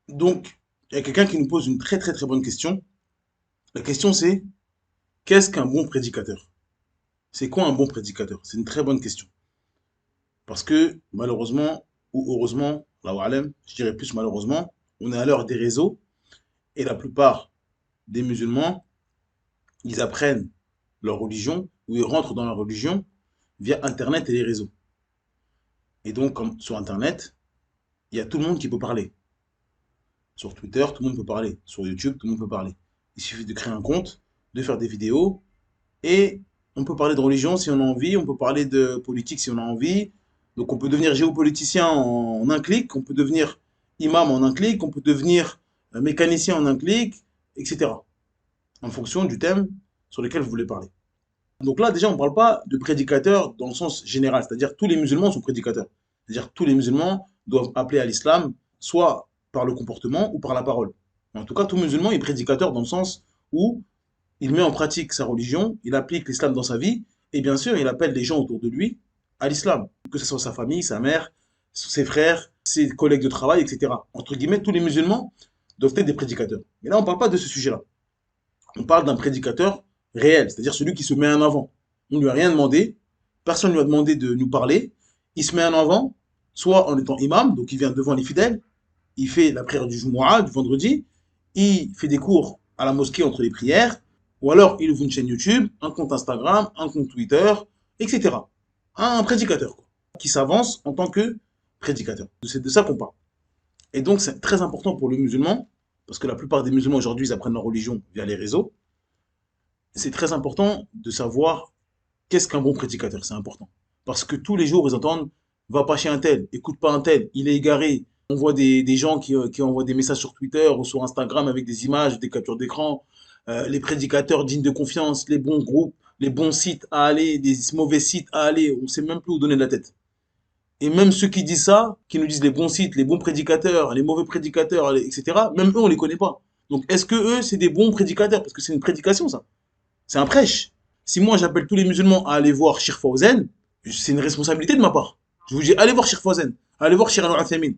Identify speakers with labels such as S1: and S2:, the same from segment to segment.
S1: Donc, il y a quelqu'un qui nous pose une très très très bonne question. La question c'est, qu'est-ce qu'un bon prédicateur? C'est quoi un bon prédicateur? C'est une très bonne question. Parce que malheureusement, ou heureusement, là alem, je dirais plus malheureusement, on est à l'heure des réseaux et la plupart des musulmans, ils apprennent leur religion ou ils rentrent dans leur religion via Internet et les réseaux. Et donc, comme sur Internet, il y a tout le monde qui peut parler. Sur Twitter, tout le monde peut parler. Sur YouTube, tout le monde peut parler. Il suffit de créer un compte, de faire des vidéos et on peut parler de religion si on a envie, on peut parler de politique si on a envie. Donc on peut devenir géopoliticien en un clic, on peut devenir imam en un clic, on peut devenir mécanicien en un clic, etc. En fonction du thème sur lequel vous voulez parler. Donc là, déjà, on ne parle pas de prédicateur dans le sens général, c'est-à-dire tous les musulmans sont prédicateurs. C'est-à-dire tous les musulmans doivent appeler à l'islam, soit par le comportement ou par la parole. En tout cas, tout musulman est prédicateur dans le sens où il met en pratique sa religion, il applique l'islam dans sa vie, et bien sûr, il appelle les gens autour de lui à l'islam, que ce soit sa famille, sa mère, ses frères, ses collègues de travail, etc. Entre guillemets, tous les musulmans doivent être des prédicateurs. Mais là, on ne parle pas de ce sujet-là. On parle d'un prédicateur réel, c'est-à-dire celui qui se met en avant. On ne lui a rien demandé, personne ne lui a demandé de nous parler, il se met en avant, soit en étant imam, donc il vient devant les fidèles, il fait la prière du Jumu'ah, du vendredi, il fait des cours à la mosquée entre les prières, ou alors il ouvre une chaîne YouTube, un compte Instagram, un compte Twitter, etc. Un prédicateur, quoi, qui s'avance en tant que prédicateur. C'est de ça qu'on parle. Et donc c'est très important pour le musulman, parce que la plupart des musulmans aujourd'hui, ils apprennent leur religion via les réseaux. C'est très important de savoir qu'est-ce qu'un bon prédicateur. C'est important. Parce que tous les jours, ils entendent va pas chez un tel, écoute pas un tel, il est égaré. On voit des gens qui envoient des messages sur Twitter ou sur Instagram avec des images, des captures d'écran, les prédicateurs dignes de confiance, les bons groupes, les bons sites à aller, des mauvais sites à aller, on ne sait même plus où donner de la tête. Et même ceux qui disent ça, qui nous disent les bons sites, les bons prédicateurs, les mauvais prédicateurs, etc., même eux, on les connaît pas. Donc, est-ce que eux, c'est des bons prédicateurs? Parce que c'est une prédication, ça. C'est un prêche. Si moi, j'appelle tous les musulmans à aller voir Sheikh Fawzen, c'est une responsabilité de ma part. Je vous dis, allez voir Sheikh Fawzen, allez voir Sheikh Al-Uthaymin.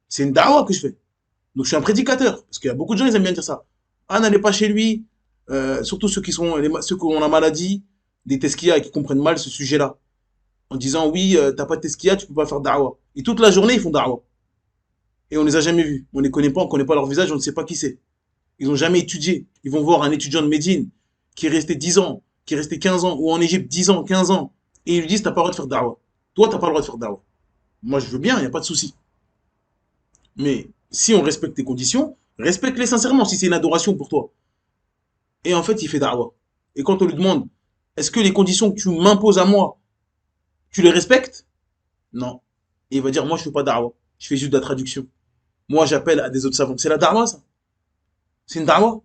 S1: C'est une dawa que je fais. Donc, je suis un prédicateur. Parce qu'il y a beaucoup de gens, ils aiment bien dire ça. Ah, n'allez pas chez lui. Surtout ceux ceux qui ont la maladie, des tesquiyas et qui comprennent mal ce sujet-là. En disant, oui, t'as pas de tesquiyah, tu peux pas faire dawa. Et toute la journée, ils font dawa. Et on les a jamais vus. On les connaît pas, on connaît pas leur visage, on ne sait pas qui c'est. Ils n'ont jamais étudié. Ils vont voir un étudiant de Médine qui est resté 10 ans, qui est resté 15 ans, ou en Égypte 10 ans, 15 ans, et ils lui disent, t'as pas le droit de faire dawa. Toi, t'as pas le droit de faire dawa. Moi, je veux bien, il n'y a pas de souci. Mais si on respecte tes conditions, respecte-les sincèrement si c'est une adoration pour toi. Et en fait, il fait dawa. Et quand on lui demande, est-ce que les conditions que tu m'imposes à moi, tu les respectes? Non. Et il va dire, moi, je fais pas dawa. Je fais juste de la traduction. Moi, j'appelle à des autres savants. C'est la dawa, ça. C'est une dawa.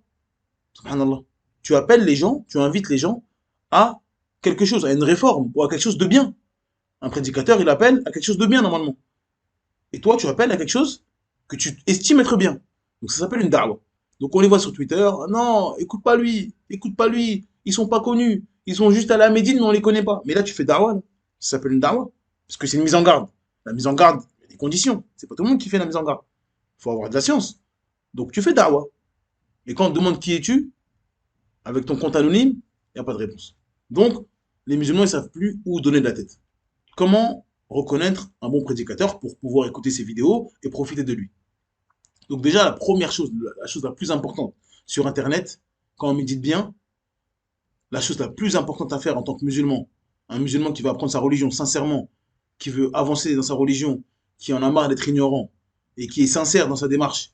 S1: Subhanallah. Tu appelles les gens, tu invites les gens à quelque chose, à une réforme ou à quelque chose de bien. Un prédicateur, il appelle à quelque chose de bien normalement. Et toi, tu appelles à quelque chose que tu estimes être bien. Donc ça s'appelle une da'wah. Donc on les voit sur Twitter, ah non, écoute pas lui, ils sont pas connus, ils sont juste à la Médine, mais on les connaît pas. Mais là, tu fais da'wah, là. Ça s'appelle une da'wah. Parce que c'est une mise en garde. La mise en garde, il y a des conditions. C'est pas tout le monde qui fait la mise en garde. Il faut avoir de la science. Donc tu fais da'wah. Et quand on te demande qui es-tu, avec ton compte anonyme, il n'y a pas de réponse. Donc, les musulmans ne savent plus où donner de la tête. Comment reconnaître un bon prédicateur pour pouvoir écouter ses vidéos et profiter de lui? Donc déjà, la première chose, la chose la plus importante sur Internet, quand on médite bien, la chose la plus importante à faire en tant que musulman, un musulman qui veut apprendre sa religion sincèrement, qui veut avancer dans sa religion, qui en a marre d'être ignorant et qui est sincère dans sa démarche,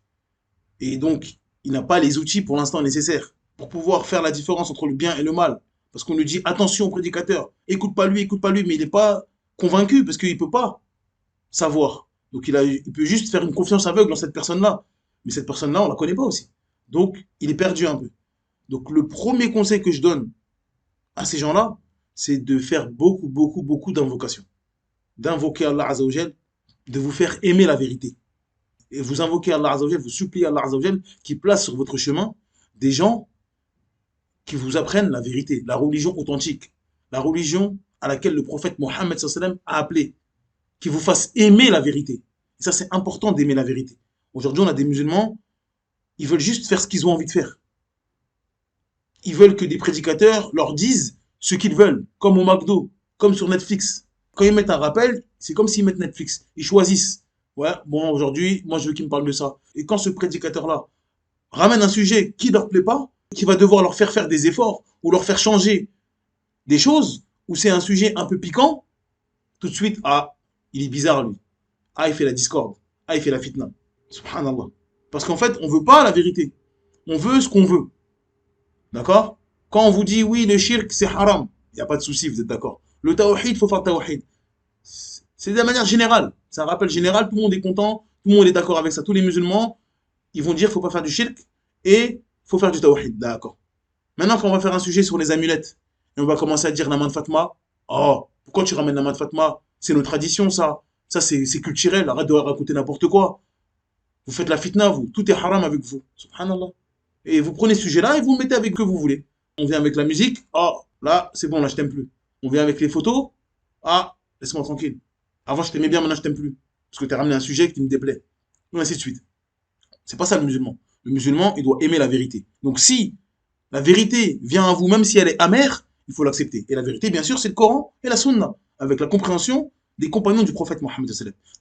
S1: et donc il n'a pas les outils pour l'instant nécessaires pour pouvoir faire la différence entre le bien et le mal. Parce qu'on lui dit attention prédicateur, écoute pas lui, mais il n'est pas convaincu parce qu'il ne peut pas savoir. Donc il peut juste faire une confiance aveugle dans cette personne-là. Mais cette personne-là, on ne la connaît pas aussi. Donc il est perdu un peu. Donc le premier conseil que je donne à ces gens-là, c'est de faire beaucoup d'invocations. D'invoquer Allah Azzawajal, de vous faire aimer la vérité. Et vous invoquez Allah Azzawajal, vous suppliez Allah Azzawajal qui place sur votre chemin des gens qui vous apprennent la vérité, la religion authentique, la religion à laquelle le prophète Mohammed a appelé, qui vous fasse aimer la vérité. Et ça, c'est important d'aimer la vérité. Aujourd'hui, on a des musulmans, ils veulent juste faire ce qu'ils ont envie de faire. Ils veulent que des prédicateurs leur disent ce qu'ils veulent, comme au McDo, comme sur Netflix. Quand ils mettent un rappel, c'est comme s'ils mettent Netflix. Ils choisissent. Ouais, bon, aujourd'hui, moi, je veux qu'ils me parlent de ça. Et quand ce prédicateur-là ramène un sujet qui leur plaît pas, qui va devoir leur faire des efforts ou leur faire changer des choses, ou c'est un sujet un peu piquant, tout de suite, ah, il est bizarre, lui. Ah, il fait la discorde. Ah, il fait la fitna. Subhanallah. Parce qu'en fait, on veut pas la vérité. On veut ce qu'on veut. D'accord? Quand on vous dit oui, le shirk c'est haram, il n'y a pas de souci, vous êtes d'accord. Le tawhid, il faut faire tawhid. C'est de la manière générale. C'est un rappel général, tout le monde est content, tout le monde est d'accord avec ça. Tous les musulmans, ils vont dire qu'il ne faut pas faire du shirk et il faut faire du tawhid. D'accord. Maintenant, quand on va faire un sujet sur les amulettes, et on va commencer à dire la main de Fatma, oh, pourquoi tu ramènes la main de Fatma? C'est nos traditions, ça. Ça, c'est culturel, arrête de raconter n'importe quoi. Vous faites la fitna, vous. Tout est haram avec vous. Subhanallah. Et vous prenez ce sujet-là et vous le mettez avec que vous voulez. On vient avec la musique, ah, là, c'est bon, là, je t'aime plus. On vient avec les photos, ah, laisse-moi tranquille. Avant, je t'aimais bien, maintenant, je t'aime plus. Parce que tu as ramené un sujet qui me déplaît. Et ainsi de suite. C'est pas ça le musulman. Le musulman, il doit aimer la vérité. Donc si la vérité vient à vous, même si elle est amère, il faut l'accepter. Et la vérité, bien sûr, c'est le Coran et la Sunna, avec la compréhension des compagnons du prophète Mohammed.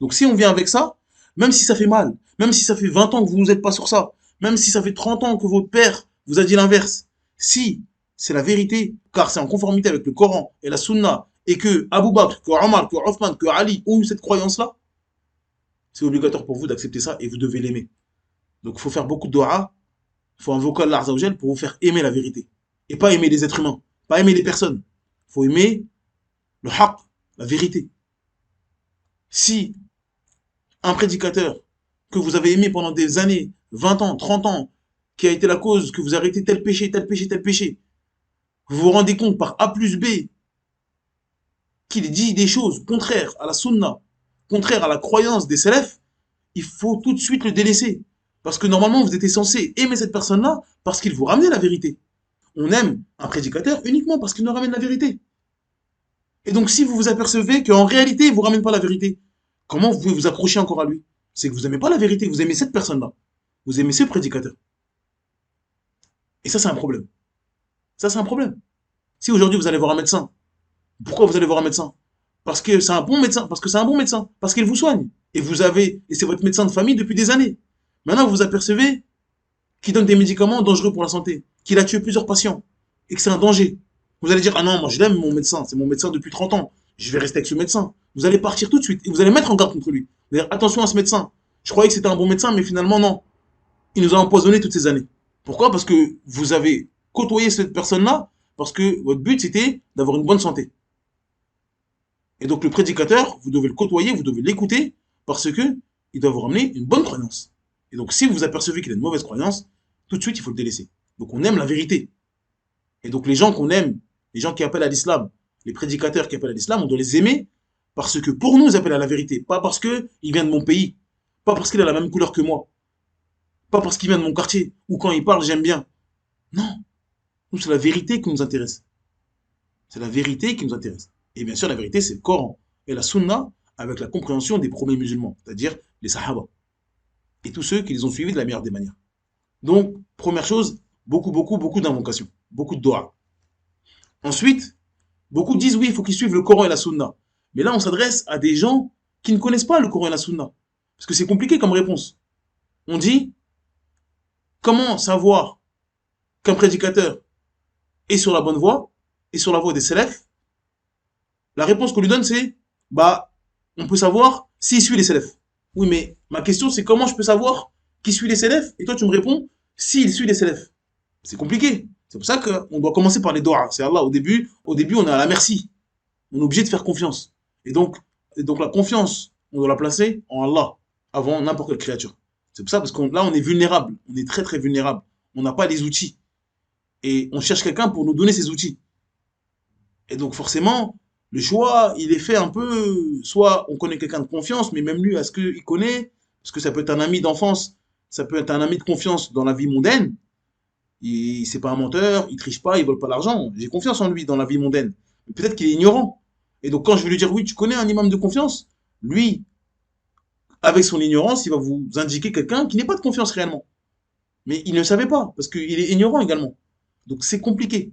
S1: Donc si on vient avec ça, même si ça fait mal, même si ça fait 20 ans que vous ne êtes pas sur ça, même si ça fait 30 ans que votre père vous a dit l'inverse, si c'est la vérité, car c'est en conformité avec le Coran et la Sunna, et que Abu Bakr, que Omar, que Othman, que Ali ont eu cette croyance-là, c'est obligatoire pour vous d'accepter ça et vous devez l'aimer. Donc il faut faire beaucoup de dua, il faut invoquer Allah Azzawajal pour vous faire aimer la vérité. Et pas aimer les êtres humains, pas aimer les personnes. Il faut aimer le haqq, la vérité. Si un prédicateur que vous avez aimé pendant des années, 20 ans, 30 ans, qui a été la cause que vous arrêtez tel péché, tel péché, tel péché, vous vous rendez compte par A plus B qu'il dit des choses contraires à la sunna, contraires à la croyance des salafs, il faut tout de suite le délaisser. Parce que normalement, vous étiez censé aimer cette personne-là parce qu'il vous ramenait la vérité. On aime un prédicateur uniquement parce qu'il nous ramène la vérité. Et donc, si vous vous apercevez qu'en réalité, il ne vous ramène pas la vérité, comment vous pouvez vous accrocher encore à lui? C'est que vous n'aimez pas la vérité, vous aimez cette personne-là. Vous aimez ce prédicateur. Et ça, c'est un problème. Ça, c'est un problème. Si aujourd'hui, vous allez voir un médecin, pourquoi vous allez voir un médecin? Parce que c'est un bon médecin, parce que c'est un bon médecin, parce qu'il vous soigne. Et c'est votre médecin de famille depuis des années. Maintenant, vous vous apercevez qu'il donne des médicaments dangereux pour la santé, qu'il a tué plusieurs patients, et que c'est un danger. Vous allez dire, ah non, moi je l'aime mon médecin, c'est mon médecin depuis 30 ans, je vais rester avec ce médecin. Vous allez partir tout de suite, et vous allez mettre en garde contre lui. Vous allez dire, attention à ce médecin. Je croyais que c'était un bon médecin, mais finalement non. Il nous a empoisonné toutes ces années. Pourquoi? Parce que vous avez côtoyé cette personne-là, parce que votre but c'était d'avoir une bonne santé. Et donc le prédicateur, vous devez le côtoyer, vous devez l'écouter, parce que il doit vous ramener une bonne croyance. Et donc si vous apercevez qu'il a une mauvaise croyance, tout de suite il faut le délaisser. Donc on aime la vérité. Et donc les gens qu'on aime, les gens qui appellent à l'islam, les prédicateurs qui appellent à l'islam, on doit les aimer parce que pour nous ils appellent à la vérité, pas parce qu'il vient de mon pays, pas parce qu'il a la même couleur que moi, pas parce qu'il vient de mon quartier, ou quand il parle j'aime bien. Non, nous c'est la vérité qui nous intéresse. C'est la vérité qui nous intéresse. Et bien sûr, la vérité, c'est le Coran et la Sunna avec la compréhension des premiers musulmans, c'est-à-dire les Sahaba. Et tous ceux qui les ont suivis de la meilleure des manières. Donc, première chose, beaucoup d'invocations, beaucoup de doigts. Ensuite, beaucoup disent oui, il faut qu'ils suivent le Coran et la Sunna. Mais là, on s'adresse à des gens qui ne connaissent pas le Coran et la Sunna. Parce que c'est compliqué comme réponse. On dit, comment savoir qu'un prédicateur est sur la bonne voie, et sur la voie des salafs? La réponse qu'on lui donne, c'est, bah, on peut savoir s'il suit les salafs. Oui, mais ma question, c'est comment je peux savoir qui suit les salafs? Et toi, tu me réponds, s'il suit les salafs. C'est compliqué. C'est pour ça qu'on doit commencer par les doigts. C'est Allah. Au début, on est à la merci. On est obligé de faire confiance. Et donc la confiance, on doit la placer en Allah, avant n'importe quelle créature. C'est pour ça, parce que là, on est vulnérable. On est très, très vulnérable. On n'a pas les outils. Et on cherche quelqu'un pour nous donner ces outils. Et donc, forcément, le choix, il est fait un peu, soit on connaît quelqu'un de confiance, mais même lui, est-ce qu'il connaît? Parce que ça peut être un ami d'enfance, ça peut être un ami de confiance dans la vie mondaine. C'est pas un menteur, il triche pas, il vole pas l'argent. J'ai confiance en lui dans la vie mondaine. Mais peut-être qu'il est ignorant. Et donc quand je vais lui dire, oui, tu connais un imam de confiance, lui, avec son ignorance, il va vous indiquer quelqu'un qui n'est pas de confiance réellement. Mais il ne savait pas, parce qu'il est ignorant également. Donc c'est compliqué.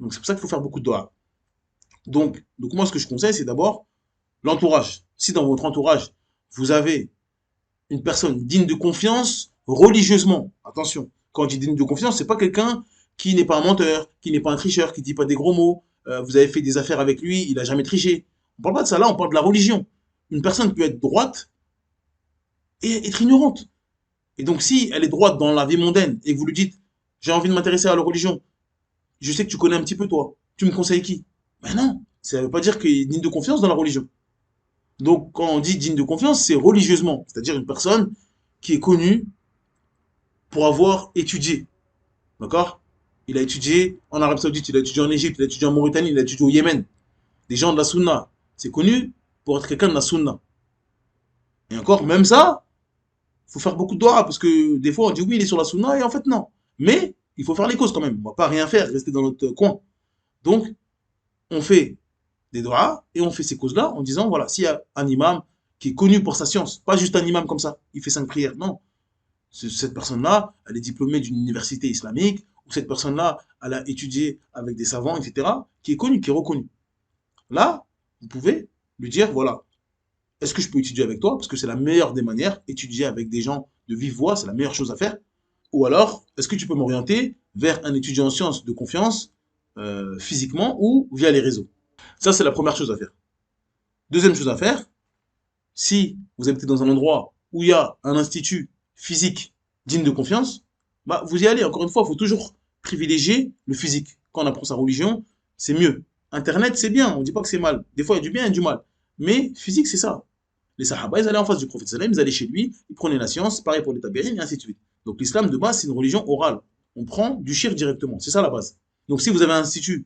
S1: Donc c'est pour ça qu'il faut faire beaucoup de doigts. Donc moi, ce que je conseille, c'est d'abord l'entourage. Si dans votre entourage, vous avez une personne digne de confiance religieusement, attention, quand je dis digne de confiance, c'est pas quelqu'un qui n'est pas un menteur, qui n'est pas un tricheur, qui dit pas des gros mots, vous avez fait des affaires avec lui, il a jamais triché. On parle pas de ça là, on parle de la religion. Une personne peut être droite et être ignorante. Et donc si elle est droite dans la vie mondaine et que vous lui dites j'ai envie de m'intéresser à la religion, je sais que tu connais un petit peu toi, tu me conseilles qui? Ben non, ça veut pas dire qu'il est digne de confiance dans la religion. Donc, quand on dit digne de confiance, c'est religieusement, c'est-à-dire une personne qui est connue pour avoir étudié. D'accord? Il a étudié en Arabie Saoudite, il a étudié en Égypte, il a étudié en Mauritanie, il a étudié au Yémen. Des gens de la Sunna. C'est connu pour être quelqu'un de la Sunna. Et encore, même ça, il faut faire beaucoup de doigts, parce que des fois on dit oui, il est sur la Sunna, et en fait non. Mais il faut faire les causes quand même. On va pas rien faire, rester dans notre coin. Donc, on fait des doigts et on fait ces causes-là en disant voilà, s'il y a un imam qui est connu pour sa science, pas juste un imam comme ça, il fait 5 prières, non. Cette personne-là, elle est diplômée d'une université islamique, ou cette personne-là, elle a étudié avec des savants, etc., qui est connu, qui est reconnu. Là, vous pouvez lui dire voilà, est-ce que je peux étudier avec toi? Parce que c'est la meilleure des manières, étudier avec des gens de vive voix, c'est la meilleure chose à faire. Ou alors, est-ce que tu peux m'orienter vers un étudiant en sciences de confiance, physiquement ou via les réseaux? Ça, c'est la première chose à faire. Deuxième chose à faire, si vous habitez dans un endroit où il y a un institut physique digne de confiance, bah, vous y allez. Encore une fois, il faut toujours privilégier le physique. Quand on apprend sa religion, c'est mieux. Internet, c'est bien, on ne dit pas que c'est mal. Des fois, il y a du bien et du mal. Mais physique, c'est ça. Les Sahaba, ils allaient en face du prophète sallam, ils allaient chez lui, ils prenaient la science, pareil pour les tabérines, et ainsi de suite. Donc l'islam, de base, c'est une religion orale. On prend du shirk directement. C'est ça la base. Donc si vous avez un institut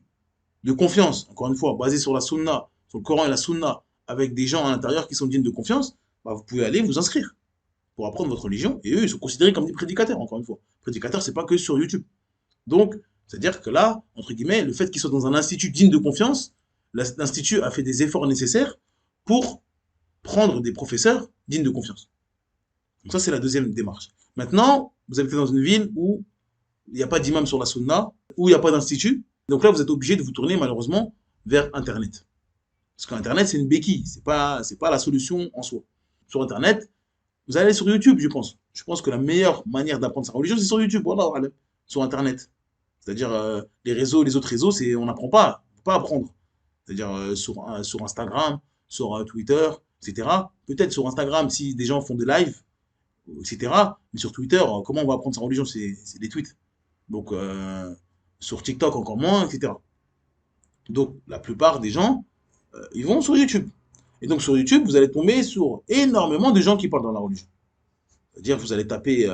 S1: de confiance, encore une fois, basé sur la sunna, sur le Coran et la sunna, avec des gens à l'intérieur qui sont dignes de confiance, bah, vous pouvez aller vous inscrire pour apprendre votre religion. Et eux, ils sont considérés comme des prédicateurs, encore une fois. Prédicateurs, c'est pas que sur YouTube. Donc, c'est-à-dire que là, entre guillemets, le fait qu'ils soient dans un institut digne de confiance, l'institut a fait des efforts nécessaires pour prendre des professeurs dignes de confiance. Donc ça, c'est la deuxième démarche. Maintenant, vous habitez dans une ville où il n'y a pas d'imam sur la sunna, où il n'y a pas d'institut. Donc là, vous êtes obligé de vous tourner malheureusement vers Internet. Parce qu'Internet, c'est une béquille, c'est pas la solution en soi. Sur Internet, vous allez sur YouTube, je pense. Je pense que la meilleure manière d'apprendre sa religion, c'est sur YouTube, voilà, sur Internet. C'est-à-dire, les autres réseaux, on n'apprend pas, on peut pas apprendre. C'est-à-dire, sur Instagram, sur Twitter, etc. Peut-être sur Instagram, si des gens font des lives, etc. Mais sur Twitter, comment on va apprendre sa religion? C'est des tweets. Donc, sur TikTok, encore moins, etc. Donc, la plupart des gens, ils vont sur YouTube. Et donc sur YouTube, vous allez tomber sur énormément de gens qui parlent dans la religion. C'est-à-dire, vous allez taper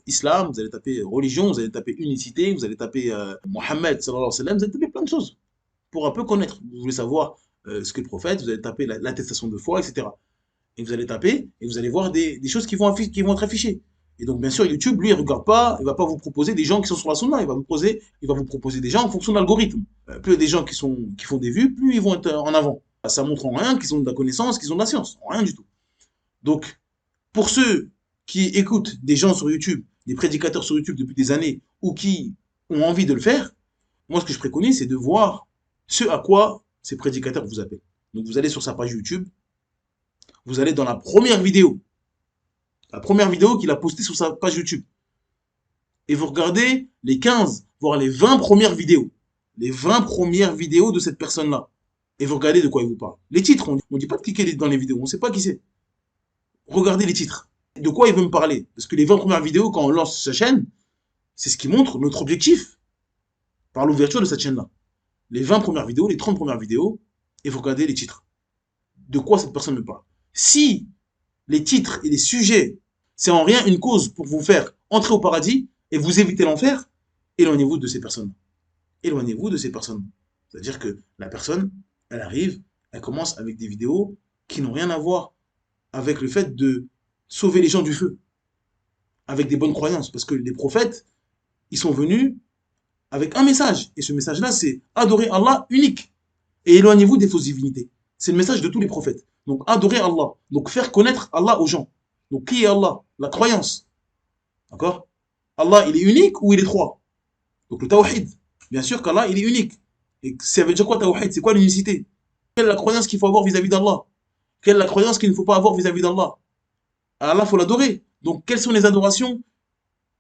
S1: islam, vous allez taper religion, vous allez taper unicité, vous allez taper Mohammed, sallallahu alayhi wa sallam, vous allez taper plein de choses pour un peu connaître. Vous voulez savoir ce qu'est le prophète, vous allez taper l'attestation de foi, etc. Et vous allez taper et vous allez voir des choses qui vont être affichées. Et donc, bien sûr, YouTube, lui, il regarde pas, il va pas vous proposer des gens qui sont sur la sunna, il va vous proposer des gens en fonction de l'algorithme. Plus il y a des gens qui font des vues, plus ils vont être en avant. Ça montre en rien qu'ils ont de la connaissance, qu'ils ont de la science, en rien du tout. Donc, pour ceux qui écoutent des gens sur YouTube, des prédicateurs sur YouTube depuis des années, ou qui ont envie de le faire, moi, ce que je préconise, c'est de voir ce à quoi ces prédicateurs vous appellent. Donc, vous allez sur sa page YouTube, vous allez dans la première vidéo qu'il a postée sur sa page YouTube. Et vous regardez les 15, voire les 20 premières vidéos. Les 20 premières vidéos de cette personne-là. Et vous regardez de quoi il vous parle. Les titres, on ne dit pas de cliquer dans les vidéos, on ne sait pas qui c'est. Regardez les titres. De quoi il veut me parler? Parce que les 20 premières vidéos, quand on lance sa chaîne, c'est ce qui montre notre objectif par l'ouverture de cette chaîne-là. Les 20 premières vidéos, les 30 premières vidéos, et vous regardez les titres. De quoi cette personne me parle? Si les titres et les sujets, c'est en rien une cause pour vous faire entrer au paradis et vous éviter l'enfer, éloignez-vous de ces personnes. Éloignez-vous de ces personnes. C'est-à-dire que la personne, elle arrive, elle commence avec des vidéos qui n'ont rien à voir avec le fait de sauver les gens du feu, avec des bonnes croyances. Parce que les prophètes, ils sont venus avec un message. Et ce message-là, c'est adorer Allah unique. Et éloignez-vous des fausses divinités. C'est le message de tous les prophètes. Donc, adorer Allah. Donc, faire connaître Allah aux gens. Donc qui est Allah? La croyance. D'accord? Allah, il est unique ou il est trois? Donc le tawhid. Bien sûr qu'Allah, il est unique. Et ça veut dire quoi tawhid? C'est quoi l'unicité? Quelle est la croyance qu'il faut avoir vis-à-vis d'Allah? Quelle est la croyance qu'il ne faut pas avoir vis-à-vis d'Allah? Allah, il faut l'adorer. Donc quelles sont les adorations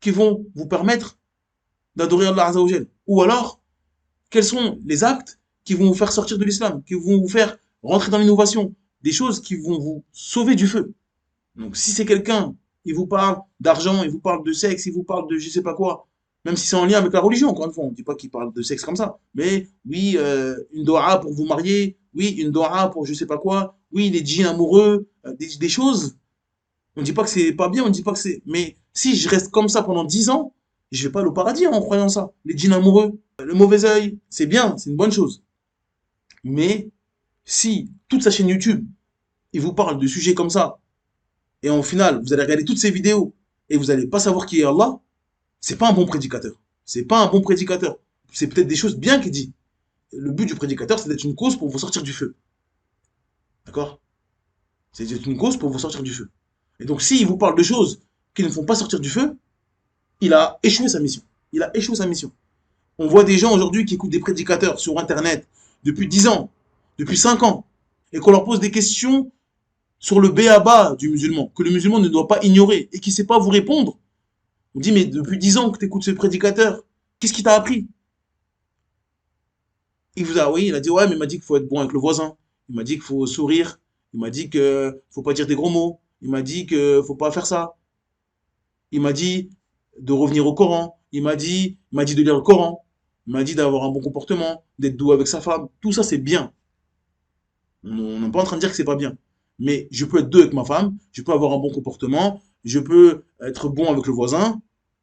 S1: qui vont vous permettre d'adorer Allah Azzawajal? Ou alors, quels sont les actes qui vont vous faire sortir de l'islam, qui vont vous faire rentrer dans l'innovation, des choses qui vont vous sauver du feu? Donc si c'est quelqu'un, il vous parle d'argent, il vous parle de sexe, il vous parle de je sais pas quoi, même si c'est en lien avec la religion, encore une fois, on ne dit pas qu'il parle de sexe comme ça, mais oui, une doha pour vous marier, oui, une doha pour je sais pas quoi, oui, les djinns amoureux, des choses, on ne dit pas que c'est pas bien, on ne dit pas que c'est... Mais si je reste comme ça pendant 10 ans, je vais pas aller au paradis en croyant ça. Les djinns amoureux, le mauvais œil, c'est bien, c'est une bonne chose. Mais si toute sa chaîne YouTube, il vous parle de sujets comme ça, et en final, vous allez regarder toutes ces vidéos, et vous n'allez pas savoir qui est Allah, c'est pas un bon prédicateur. C'est pas un bon prédicateur. C'est peut-être des choses bien qu'il dit. Le but du prédicateur, c'est d'être une cause pour vous sortir du feu. D'accord? C'est d'être une cause pour vous sortir du feu. Et donc, s'il vous parle de choses qui ne font pas sortir du feu, il a échoué sa mission. Il a échoué sa mission. On voit des gens aujourd'hui qui écoutent des prédicateurs sur Internet depuis 10 ans, depuis 5 ans, et qu'on leur pose des questions sur le béaba du musulman, que le musulman ne doit pas ignorer, et qui ne sait pas vous répondre. On dit, mais depuis 10 ans que tu écoutes ce prédicateur, qu'est-ce qu'il t'a appris? Il vous a, oui, il a dit, ouais, mais il m'a dit qu'il faut être bon avec le voisin. Il m'a dit qu'il faut sourire. Il m'a dit qu'il ne faut pas dire des gros mots. Il m'a dit qu'il ne faut pas faire ça. Il m'a dit de revenir au Coran. Il m'a dit de lire le Coran. Il m'a dit d'avoir un bon comportement, d'être doux avec sa femme. Tout ça, c'est bien. On n'est pas en train de dire que c'est pas bien. Mais je peux être doux avec ma femme, je peux avoir un bon comportement, je peux être bon avec le voisin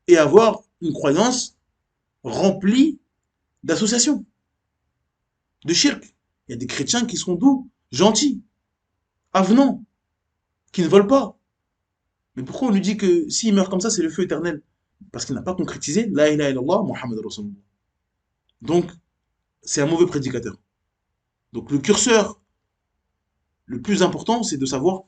S1: et avoir une croyance remplie d'associations, de shirk. Il y a des chrétiens qui sont doux, gentils, avenants, qui ne volent pas. Mais pourquoi on lui dit que s'il meurt comme ça, c'est le feu éternel? Parce qu'il n'a pas concrétisé La ilaha illallah, Muhammad Rasulullah. Donc, c'est un mauvais prédicateur. Donc, le curseur le plus important, c'est de savoir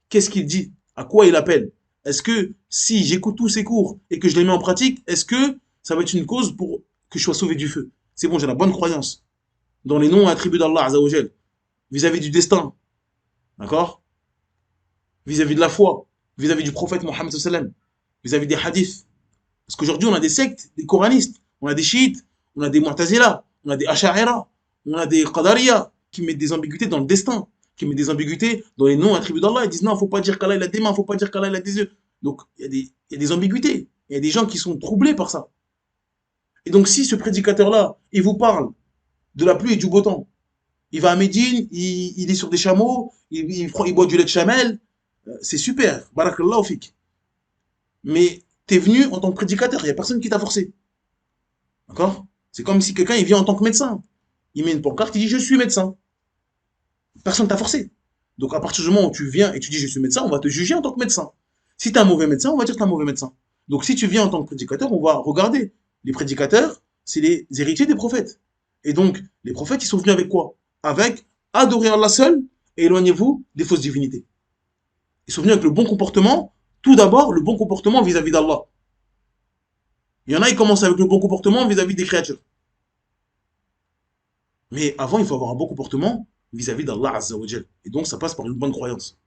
S1: qu'est-ce qu'il dit, à quoi il appelle. Est-ce que si j'écoute tous ces cours et que je les mets en pratique, est-ce que ça va être une cause pour que je sois sauvé du feu? C'est bon, j'ai la bonne croyance dans les noms et attributs d'Allah Azzawajal, vis-à-vis du destin, d'accord? Vis-à-vis de la foi, vis-à-vis du prophète Mohammed sallam, vis-à-vis des hadiths. Parce qu'aujourd'hui, on a des sectes, des coranistes, on a des chiites, on a des mu'tazila, on a des asha'ira, on a des qadariya qui mettent des ambiguïtés dans le destin, qui mettent des ambiguïtés dans les noms attributs d'Allah. Ils disent non, il ne faut pas dire qu'Allah il a des mains, il ne faut pas dire qu'Allah il a des yeux. Donc, il y a des ambiguïtés. Il y a des gens qui sont troublés par ça. Et donc, si ce prédicateur-là, il vous parle de la pluie et du beau temps, il va à Médine, il est sur des chameaux, il boit du lait de chamel, c'est super, barakallahu fik. Mais tu es venu en tant que prédicateur, il n'y a personne qui t'a forcé. D'accord? C'est comme si quelqu'un il vient en tant que médecin. Il met une pancarte, il dit je suis médecin. Personne ne t'a forcé. Donc à partir du moment où tu viens et tu dis je suis médecin, on va te juger en tant que médecin. Si tu es un mauvais médecin, on va dire que tu es un mauvais médecin. Donc si tu viens en tant que prédicateur, on va regarder. Les prédicateurs, c'est les héritiers des prophètes. Et donc, les prophètes, ils sont venus avec quoi? Avec adorer Allah seul et éloignez-vous des fausses divinités. Ils sont venus avec le bon comportement. Tout d'abord, le bon comportement vis-à-vis d'Allah. Il y en a, ils commencent avec le bon comportement vis-à-vis des créatures. Mais avant, il faut avoir un bon comportement vis-à-vis d'Allah Azzawajal. Et donc, ça passe par une bonne croyance.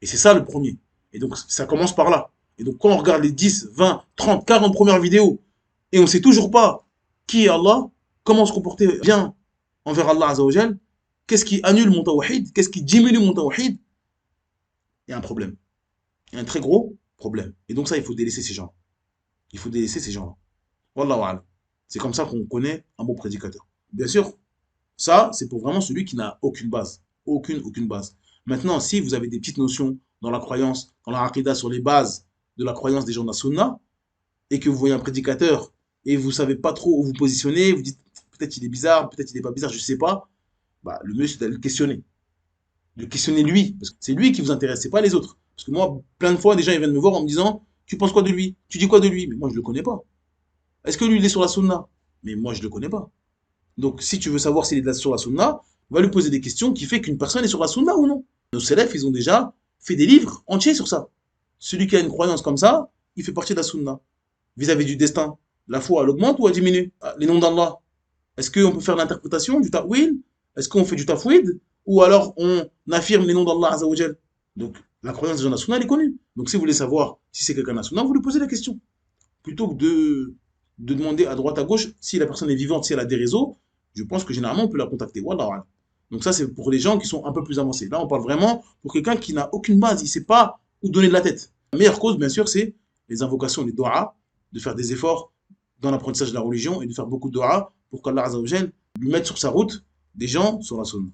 S1: Et c'est ça le premier. Et donc, ça commence par là. Et donc, quand on regarde les 10, 20, 30, 40 premières vidéos, et on ne sait toujours pas qui est Allah, comment se comporter bien envers Allah Azzawajal, qu'est-ce qui annule mon tawhid, qu'est-ce qui diminue mon tawhid, il y a un problème. Il y a un très gros problème. Et donc ça, il faut délaisser ces gens. Il faut délaisser ces gens-là. Wallahu a'lam. C'est comme ça qu'on connaît un bon prédicateur. Bien sûr, ça, c'est pour vraiment celui qui n'a aucune base. Aucune base. Maintenant, si vous avez des petites notions dans la croyance, dans la aqidah, sur les bases de la croyance des gens de la sunna, et que vous voyez un prédicateur, et vous ne savez pas trop où vous positionner, vous dites, peut-être il est bizarre, peut-être il n'est pas bizarre, je ne sais pas, bah, le mieux, c'est d'aller le questionner. De questionner lui, parce que c'est lui qui vous intéresse, c'est pas les autres. Parce que moi, plein de fois, des gens ils viennent me voir en me disant, tu penses quoi de lui? Tu dis quoi de lui? Mais moi, je le connais pas. Est-ce que lui, il est sur la sunna? Mais moi, je le connais pas. Donc, si tu veux savoir s'il est sur la sunna, va lui poser des questions qui fait qu'une personne est sur la sunna ou non. Nos célèbres, ils ont déjà fait des livres entiers sur ça. Celui qui a une croyance comme ça, il fait partie de la sunna. Vis-à-vis du destin, la foi, elle augmente ou elle diminue? Les noms d'Allah, est-ce qu'on peut faire l'interprétation du ta'wil? Est-ce qu'on fait du tafwid? Ou alors on affirme les noms d'Allah Azzawajal? Donc la croyance des gens de la sunna, elle est connue. Donc si vous voulez savoir si c'est quelqu'un de la sunna, vous lui posez la question. Plutôt que de demander à droite, à gauche, si la personne est vivante, si elle a des réseaux, je pense que généralement on peut la contacter. Wallah. Donc ça, c'est pour les gens qui sont un peu plus avancés. Là, on parle vraiment pour quelqu'un qui n'a aucune base, il ne sait pas où donner de la tête. La meilleure cause, bien sûr, c'est les invocations, les doigts, de faire des efforts dans l'apprentissage de la religion et de faire beaucoup de doigts pour qu'Allah Azzawajal lui mette sur sa route des gens sur la sunna.